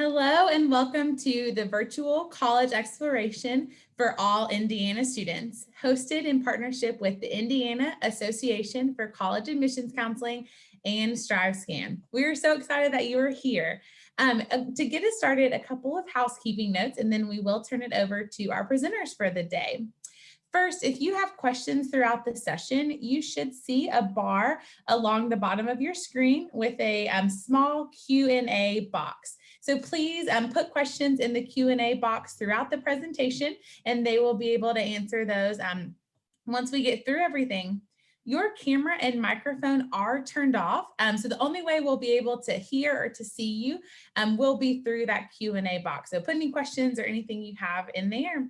Hello and welcome to the virtual college exploration for all Indiana students, hosted in partnership with the Indiana Association for College Admissions Counseling and StriveScan. We are so excited that you are here. To get us started, a couple of housekeeping notes, and then we will turn it over to our presenters for the day. First, if you have questions throughout the session, you should see a bar along the bottom of your screen with a small Q&A box. So please put questions in the Q&A box throughout the presentation, and they will be able to answer those once we get through everything. Your camera and microphone are turned off, so the only way we'll be able to hear or to see you will be through that Q&A box. So put any questions or anything you have in there.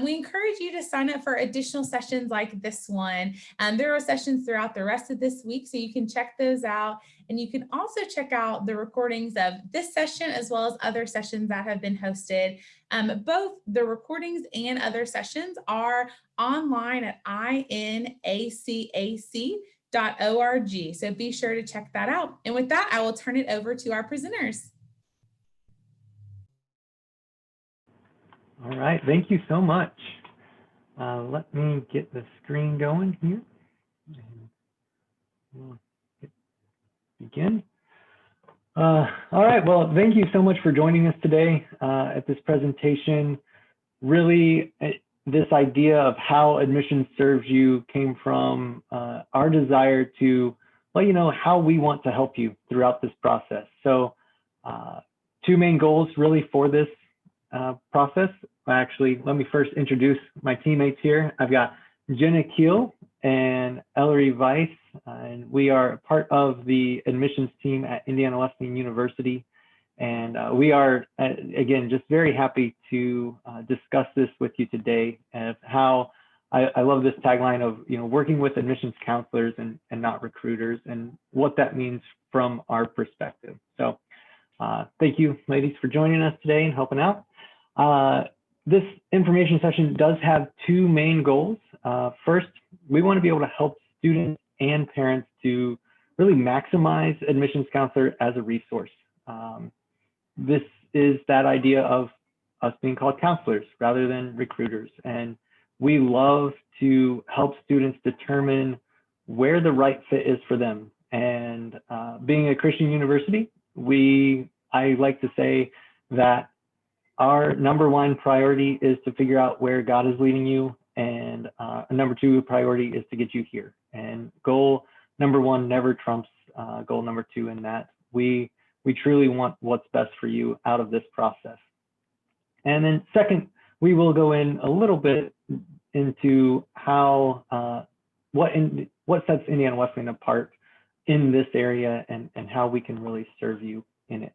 We encourage you to sign up for additional sessions like this one. There are sessions throughout the rest of this week, so you can check those out. And you can also check out the recordings of this session as well as other sessions that have been hosted. Both the recordings and other sessions are online at InACAC.org. So be sure to check that out. And with that, I will turn it over to our presenters. All right, thank you so much. Let me get the screen going here. We'll begin. All right, well, thank you so much for joining us today at this presentation. Really, this idea of how admissions serves you came from our desire to let you know how we want to help you throughout this process. So two main goals really for this process. Actually, let me first introduce my teammates here. I've got Jenna Keel and Ellery Weiss, and we are part of the admissions team at Indiana Wesleyan University. And we are, again, just very happy to discuss this with you today, and how I love this tagline of, working with admissions counselors and not recruiters, and what that means from our perspective. So thank you, ladies, for joining us today and helping out. This information session does have two main goals. First, we want to be able to help students and parents to really maximize admissions counselor as a resource. This is that idea of us being called counselors rather than recruiters. And we love to help students determine where the right fit is for them. And being a Christian university, I like to say that our number one priority is to figure out where God is leading you, and number two priority is to get you here. And goal number one never trumps goal number two, in that we truly want what's best for you out of this process. And then second, we will go in a little bit into how what sets Indiana Wesleyan apart in this area, and how we can really serve you in it.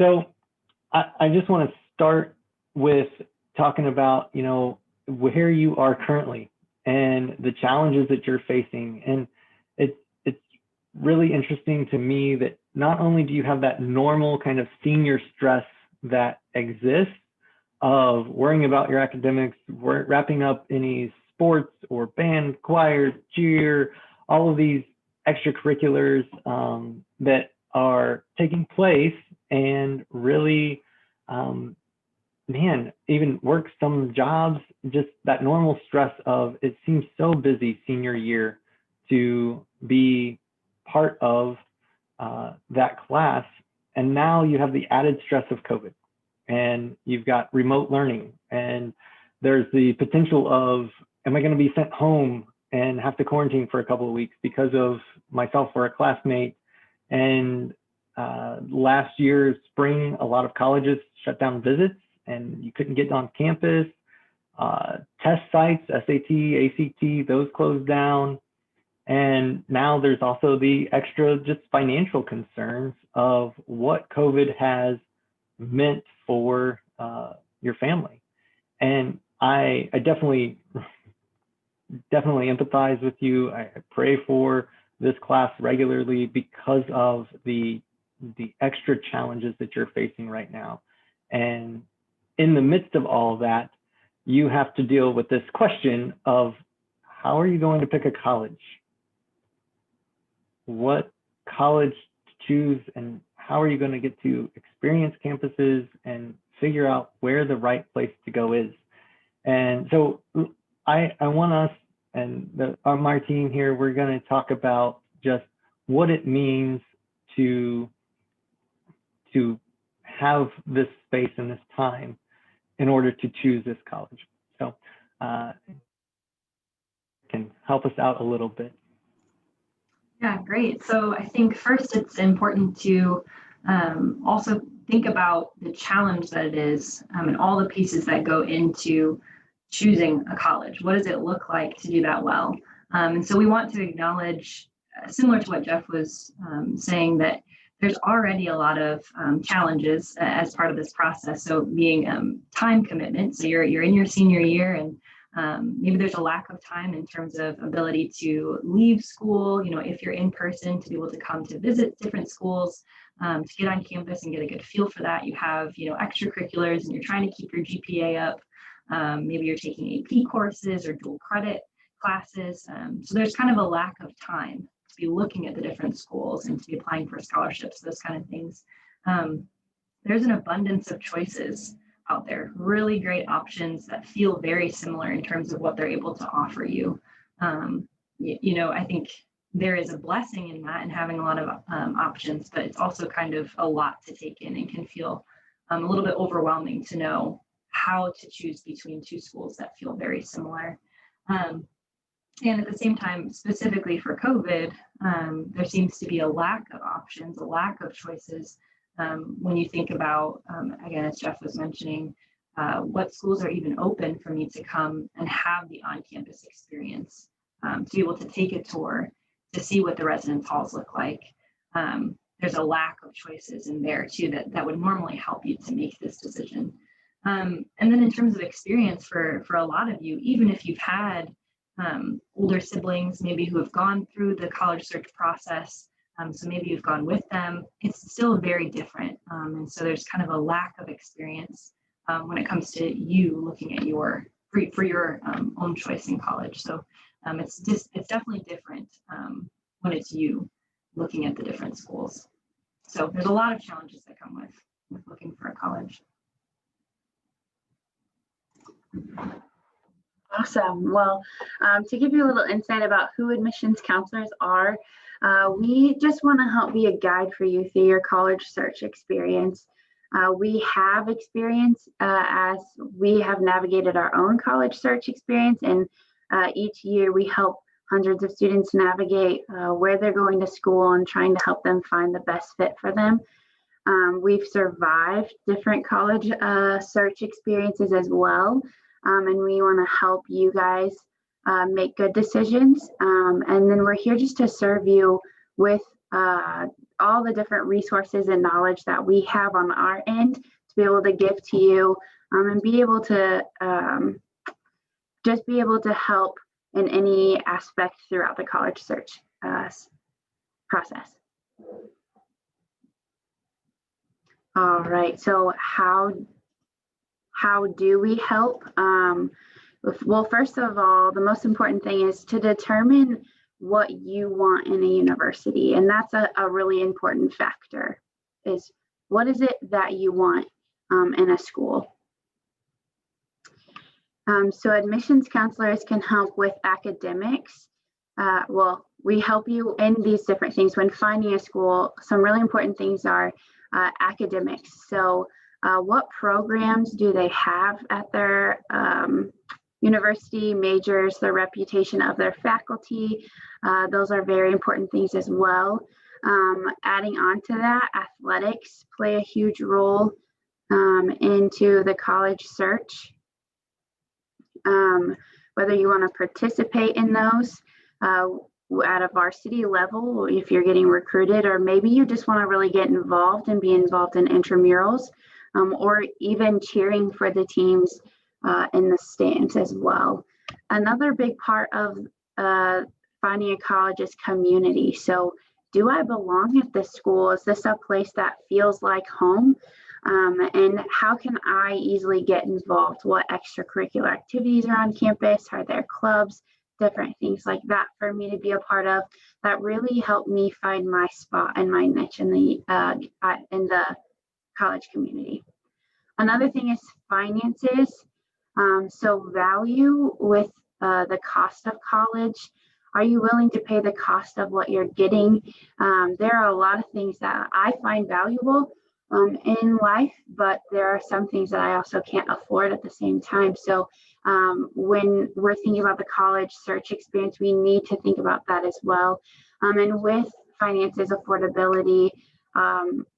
So I just want to start with talking about, where you are currently and the challenges that you're facing. And it's really interesting to me that not only do you have that normal kind of senior stress that exists of worrying about your academics, wrapping up any sports or band, choir, cheer, all of these extracurriculars that are taking place, and really, even work some jobs, just that normal stress of, it seems so busy senior year to be part of that class. And now you have the added stress of COVID, and you've got remote learning, and there's the potential of, am I going to be sent home and have to quarantine for a couple of weeks because of myself or a classmate? And last year's spring, a lot of colleges shut down visits, and you couldn't get on campus. Test sites, SAT, ACT, those closed down. And now there's also the extra just financial concerns of what COVID has meant for your family. And I definitely empathize with you. I pray for this class regularly because of the extra challenges that you're facing right now. And in the midst of all of that, you have to deal with this question of, how are you going to pick a college? What college to choose, and how are you going to get to experience campuses and figure out where the right place to go is? And so I want us and my team here, we're going to talk about just what it means to have this space and this time in order to choose this college. So can help us out a little bit. Yeah, great. So I think first it's important to also think about the challenge that it is and all the pieces that go into choosing a college. What does it look like to do that well? And so we want to acknowledge, similar to what Jeff was saying, that there's already a lot of challenges as part of this process. So being time commitment, so you're in your senior year and maybe there's a lack of time in terms of ability to leave school, if you're in person, to be able to come to visit different schools, to get on campus and get a good feel for that. You have, extracurriculars and you're trying to keep your GPA up. Maybe you're taking AP courses or dual credit classes. So there's kind of a lack of time to be looking at the different schools and to be applying for scholarships, those kind of things. There's an abundance of choices out there, really great options that feel very similar in terms of what they're able to offer you. I think there is a blessing in that and having a lot of options, but it's also kind of a lot to take in and can feel a little bit overwhelming to know how to choose between two schools that feel very similar. And at the same time, specifically for COVID, there seems to be a lack of options, a lack of choices. When you think about, again, as Jeff was mentioning, what schools are even open for me to come and have the on-campus experience, to be able to take a tour, to see what the residence halls look like. There's a lack of choices in there too that would normally help you to make this decision. And then in terms of experience for a lot of you, even if you've had older siblings, maybe who have gone through the college search process, so maybe you've gone with them, it's still very different. And so there's kind of a lack of experience when it comes to you looking at for your own choice in college. So it's definitely different when it's you looking at the different schools. So there's a lot of challenges that come with looking for a college. Awesome. Well, to give you a little insight about who admissions counselors are, we just want to help be a guide for you through your college search experience. We have experience as we have navigated our own college search experience, and each year we help hundreds of students navigate where they're going to school and trying to help them find the best fit for them. We've survived different college search experiences as well, and we want to help you guys make good decisions. And then we're here just to serve you with all the different resources and knowledge that we have on our end to be able to give to you, and be able to just be able to help in any aspect throughout the college search process. All right, so how do we help? Well, first of all, the most important thing is to determine what you want in a university. And that's a really important factor, is what is it that you want in a school? So admissions counselors can help with academics. Well, we help you in these different things. When finding a school, some really important things are academics. So what programs do they have at their university, majors, the reputation of their faculty? Those are very important things as well. Adding on to that, athletics play a huge role into the college search. Whether you want to participate in those at a varsity level, if you're getting recruited, or maybe you just want to really get involved and be involved in intramurals, or even cheering for the teams in the stands as well. Another big part of finding a college is community. So do I belong at this school? Is this a place that feels like home? And how can I easily get involved? What extracurricular activities are on campus? Are there clubs, different things like that for me to be a part of that really helped me find my spot and my niche in the college community. Another thing is finances. So value with the cost of college. Are you willing to pay the cost of what you're getting? There are a lot of things that I find valuable in life, but there are some things that I also can't afford at the same time. So when we're thinking about the college search experience, we need to think about that as well. And with finances, affordability,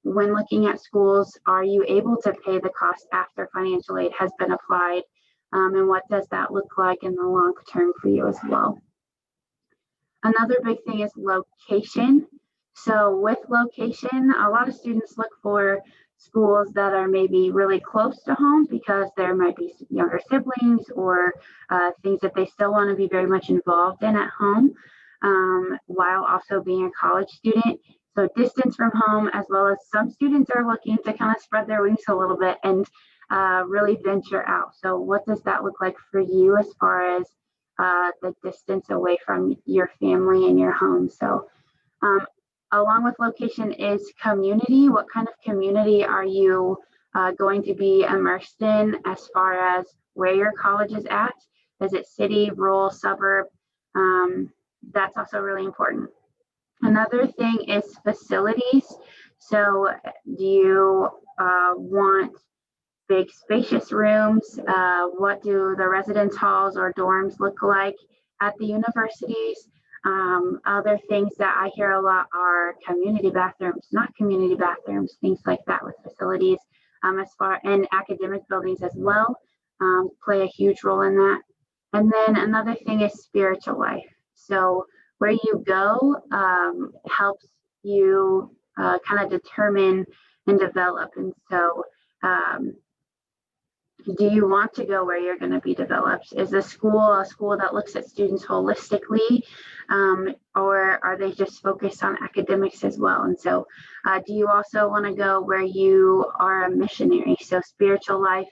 when looking at schools, are you able to pay the cost after financial aid has been applied? And what does that look like in the long term for you as well? Another big thing is location. So with location, a lot of students look for schools that are maybe really close to home because there might be younger siblings or things that they still want to be very much involved in at home, while also being a college student. So distance from home, as well as some students are looking to kind of spread their wings a little bit and really venture out. So what does that look like for you as far as the distance away from your family and your home? So along with location is community. What kind of community are you going to be immersed in as far as where your college is at? Is it city, rural, suburb? That's also really important. Another thing is facilities. So do you want big spacious rooms? What do the residence halls or dorms look like at the universities? Other things that I hear a lot are community bathrooms, not community bathrooms, things like that with facilities, and academic buildings as well, play a huge role in that. And then another thing is spiritual life. So where you go helps you kind of determine and develop. And so do you want to go where you're going to be developed? Is the school a school that looks at students holistically, or are they just focused on academics as well? And so do you also want to go where you are a missionary? So spiritual life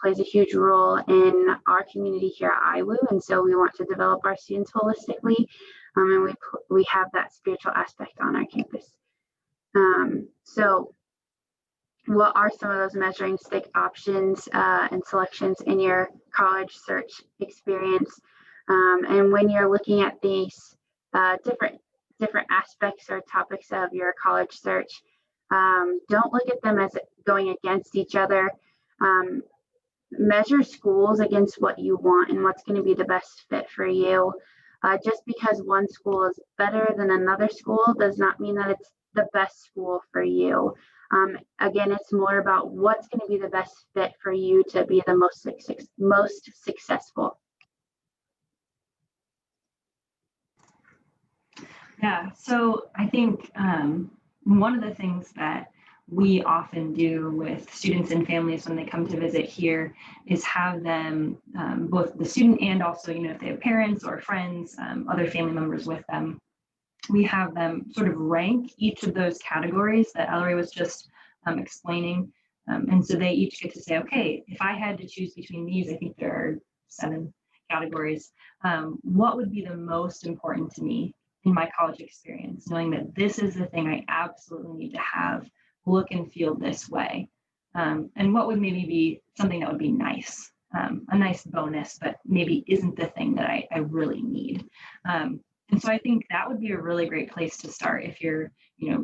plays a huge role in our community here at IWU, and so we want to develop our students holistically, and we have that spiritual aspect on our campus. So what are some of those measuring stick options and selections in your college search experience? And when you're looking at these different aspects or topics of your college search, don't look at them as going against each other. Measure schools against what you want and what's going to be the best fit for you. Just because one school is better than another school does not mean that it's the best school for you. Again, it's more about what's going to be the best fit for you to be the most successful. Yeah, so I think one of the things that we often do with students and families when they come to visit here is have them, both the student and also, if they have parents or friends, other family members with them, we have them sort of rank each of those categories that Ellery was just explaining. And so they each get to say, okay, if I had to choose between these, I think there are 7 categories. What would be the most important to me in my college experience, knowing that this is the thing I absolutely need to have look and feel this way? And what would maybe be something that would be nice, a nice bonus, but maybe isn't the thing that I really need. And so I think that would be a really great place to start if you're,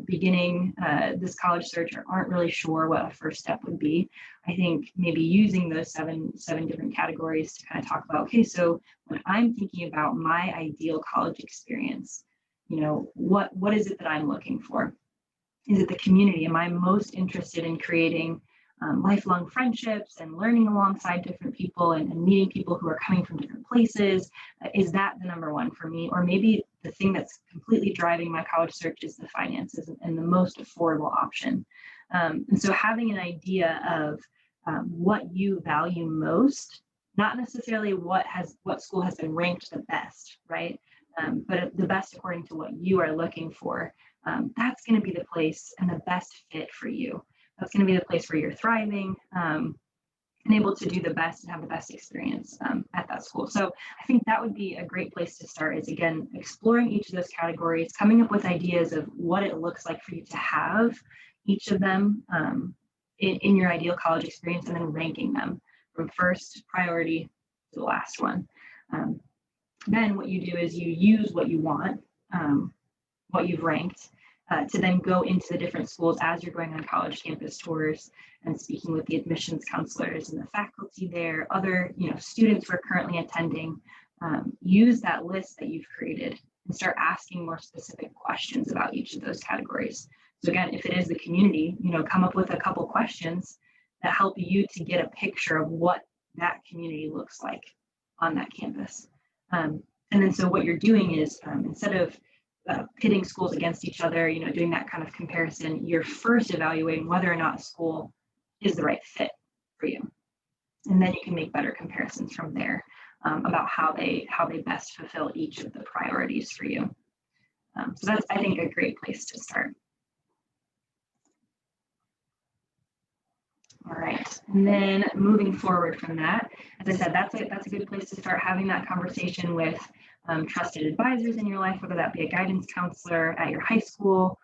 beginning this college search or aren't really sure what a first step would be. I think maybe using those seven different categories to kind of talk about, okay, so when I'm thinking about my ideal college experience, what is it that I'm looking for? Is it the community? Am I most interested in creating lifelong friendships and learning alongside different people and meeting people who are coming from different places? Is that the number one for me? Or maybe the thing that's completely driving my college search is the finances and the most affordable option. And so having an idea of what you value most, not necessarily what school has been ranked the best, right? But the best according to what you are looking for, that's going to be the place and the best fit for you. That's going to be the place where you're thriving. And and able to do the best and have the best experience at that school. So I think that would be a great place to start, is again, exploring each of those categories, coming up with ideas of what it looks like for you to have each of them in your ideal college experience, and then ranking them from first priority to the last one. Then what you do is you use what you want, what you've ranked, to then go into the different schools as you're going on college campus tours and speaking with the admissions counselors and the faculty there, other students who are currently attending. Use that list that you've created and start asking more specific questions about each of those categories. So again, if it is the community, come up with a couple questions that help you to get a picture of what that community looks like on that campus. And then so what you're doing is instead of pitting schools against each other, doing that kind of comparison, you're first evaluating whether or not a school is the right fit for you. And then you can make better comparisons from there about how they best fulfill each of the priorities for you. So that's, I think, a great place to start. All right, and then moving forward from that, as I said, that's a good place to start having that conversation with trusted advisors in your life, whether that be a guidance counselor at your high school,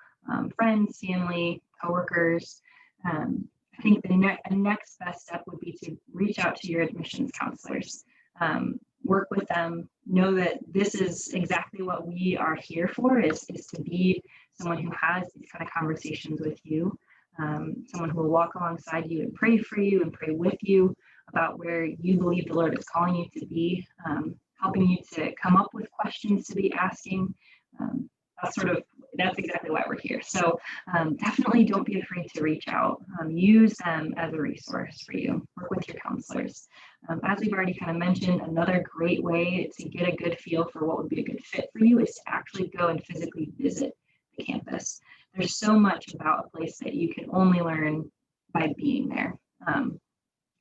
friends, family, coworkers. I think the next best step would be to reach out to your admissions counselors, work with them, know that this is exactly what we are here for, is to be someone who has these kind of conversations with you, someone who will walk alongside you and pray for you and pray with you about where you believe the Lord is calling you to be, helping you to come up with questions to be asking. That's exactly why we're here. So definitely don't be afraid to reach out. Use them as a resource for you. Work with your counselors. As we've already kind of mentioned, another great way to get a good feel for what would be a good fit for you is to actually go and physically visit the campus. There's so much about a place that you can only learn by being there. And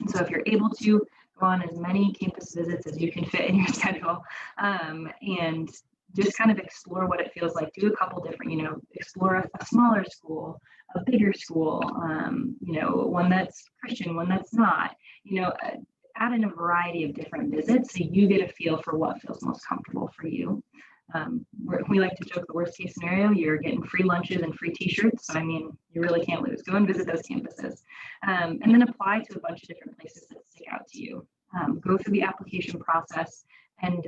so if you're able to go on as many campus visits as you can fit in your schedule, and just kind of explore what it feels like, do a couple different, explore a smaller school, a bigger school, one that's Christian, one that's not, add in a variety of different visits so you get a feel for what feels most comfortable for you. We like to joke the worst case scenario, you're getting free lunches and free t-shirts. So, you really can't lose. Go and visit those campuses, and then apply to a bunch of different places that stick out to you. Go through the application process and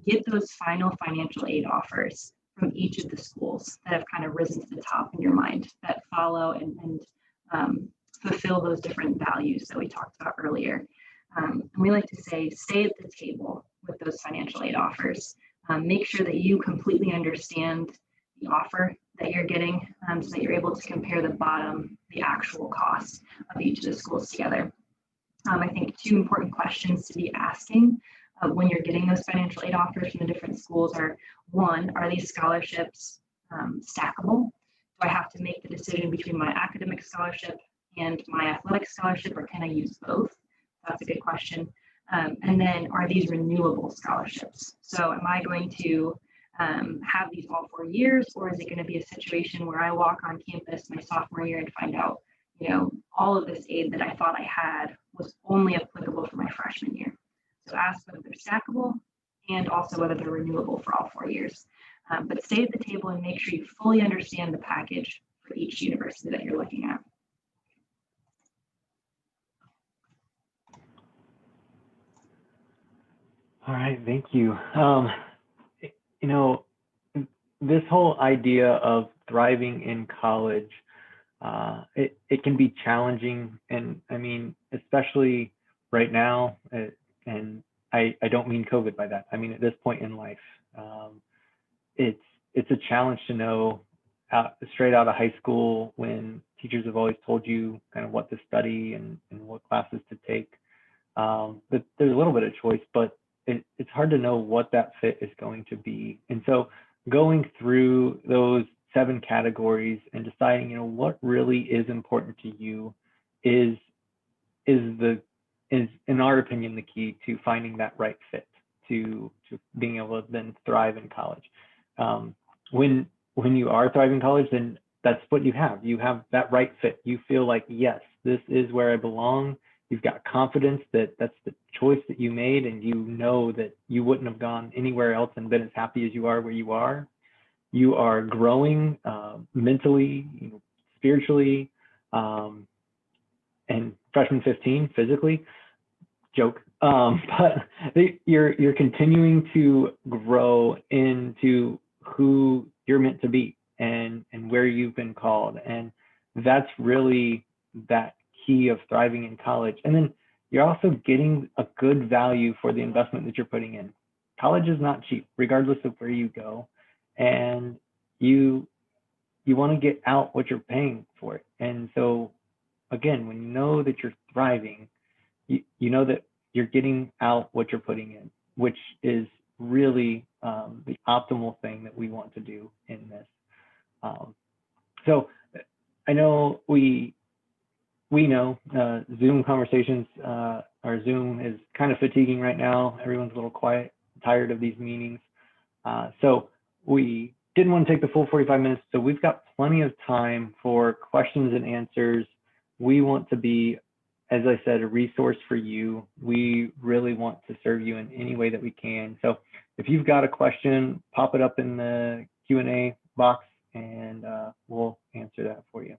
get those final financial aid offers from each of the schools that have kind of risen to the top in your mind, that follow and fulfill those different values that we talked about earlier. And we like to say, stay at the table with those financial aid offers. Make sure that you completely understand the offer that you're getting, so that you're able to compare the actual cost of each of the schools together. I think two important questions to be asking when you're getting those financial aid offers from the different schools are, one, are these scholarships stackable? Do I have to make the decision between my academic scholarship and my athletic scholarship, or can I use both? That's a good question. And then, are these renewable scholarships? So am I going to have these all 4 years, or is it going to be a situation where I walk on campus my sophomore year and find out, all of this aid that I thought I had was only applicable for my freshman year? So ask whether they're stackable and also whether they're renewable for all 4 years. But stay at the table and make sure you fully understand the package for each university that you're looking at. All right, thank you. This whole idea of thriving in college, it can be challenging, and especially right now, and I don't mean COVID by that. At this point in life, it's a challenge to know straight out of high school, when teachers have always told you kind of what to study and what classes to take. But there's a little bit of choice, but it's hard to know what that fit is going to be. And so going through those 7 categories and deciding, what really is important to you is in our opinion the key to finding that right fit, to being able to then thrive in college. When you are thriving in college, then that's what you have. You have that right fit. You feel like, yes, this is where I belong. You've got confidence that that's the choice that you made, and you know that you wouldn't have gone anywhere else and been as happy as you are where you are. You are growing mentally, spiritually, and freshman 15 physically. Joke, but you're continuing to grow into who you're meant to be and where you've been called, and that's really that key of thriving in college. And then you're also getting a good value for the investment that you're putting in. College is not cheap, regardless of where you go, and you want to get out what you're paying for it. And so again, when you know that you're thriving, you know that you're getting out what you're putting in, which is really the optimal thing that we want to do in this. So I know we know Zoom conversations or Zoom is kind of fatiguing right now. Everyone's a little quiet, tired of these meetings. So we didn't want to take the full 45 minutes. So we've got plenty of time for questions and answers. We want to be, as I said, a resource for you. We really want to serve you in any way that we can. So if you've got a question, pop it up in the Q&A box and we'll answer that for you.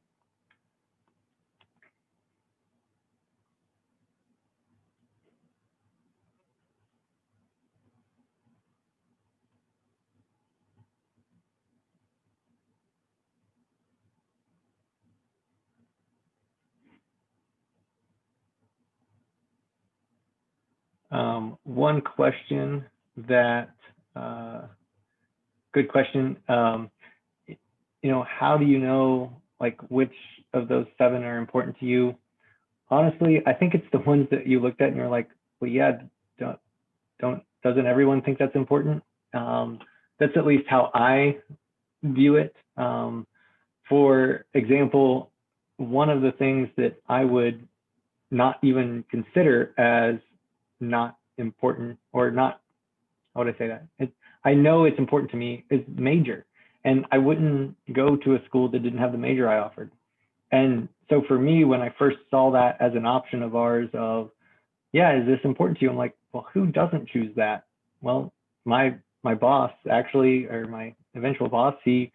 One question that, good question, how do you know like which of those 7 are important to you? Honestly, I think it's the ones that you looked at and you're like, well, yeah, doesn't everyone think that's important? That's at least how I view it. For example, one of the things that I would not even consider as not important, or not, how would I say that? I know it's important to me, is major. And I wouldn't go to a school that didn't have the major I offered. And so for me, when I first saw that as an option of ours of, yeah, is this important to you? I'm like, well, who doesn't choose that? Well, my boss actually, or my eventual boss, he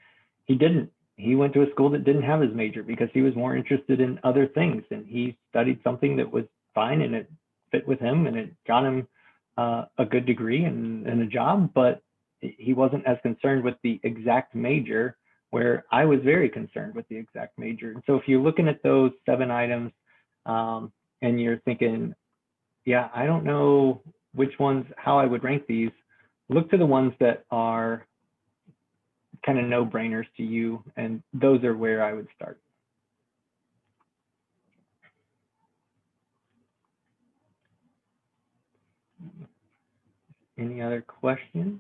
didn't. He went to a school that didn't have his major because he was more interested in other things, and he studied something that was fine and it fit with him and it got him a good degree and a job, but he wasn't as concerned with the exact major, where I was very concerned with the exact major. And so if you're looking at those 7 items and you're thinking, yeah, I don't know which ones, how I would rank these, look to the ones that are kind of no-brainers to you, and those are where I would start. Any other questions?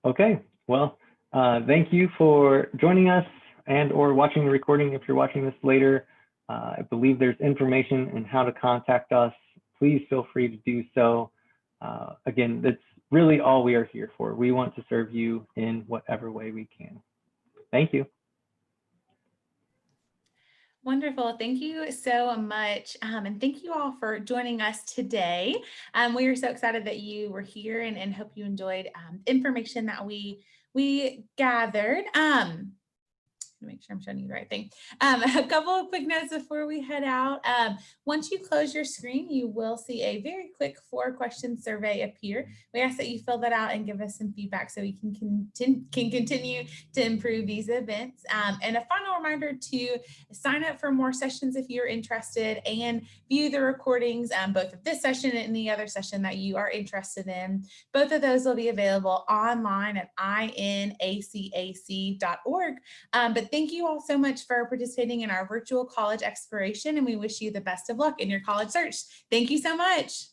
Okay, well, thank you for joining us and or watching the recording. If you're watching this later, I believe there's information on how to contact us. Please feel free to do so. Again, that's really all we are here for. We want to serve you in whatever way we can. Thank you. Wonderful. Thank you so much. And thank you all for joining us today. We are so excited that you were here and hope you enjoyed information that we gathered. Make sure I'm showing you the right thing. A couple of quick notes before we head out. Once you close your screen, you will see a very quick 4-question survey appear. We ask that you fill that out and give us some feedback so we can continue to improve these events. And a final reminder to sign up for more sessions if you're interested, and view the recordings, both of this session and any other session that you are interested in. Both of those will be available online at inacac.org. But thank you all so much for participating in our virtual college exploration, and we wish you the best of luck in your college search. Thank you so much.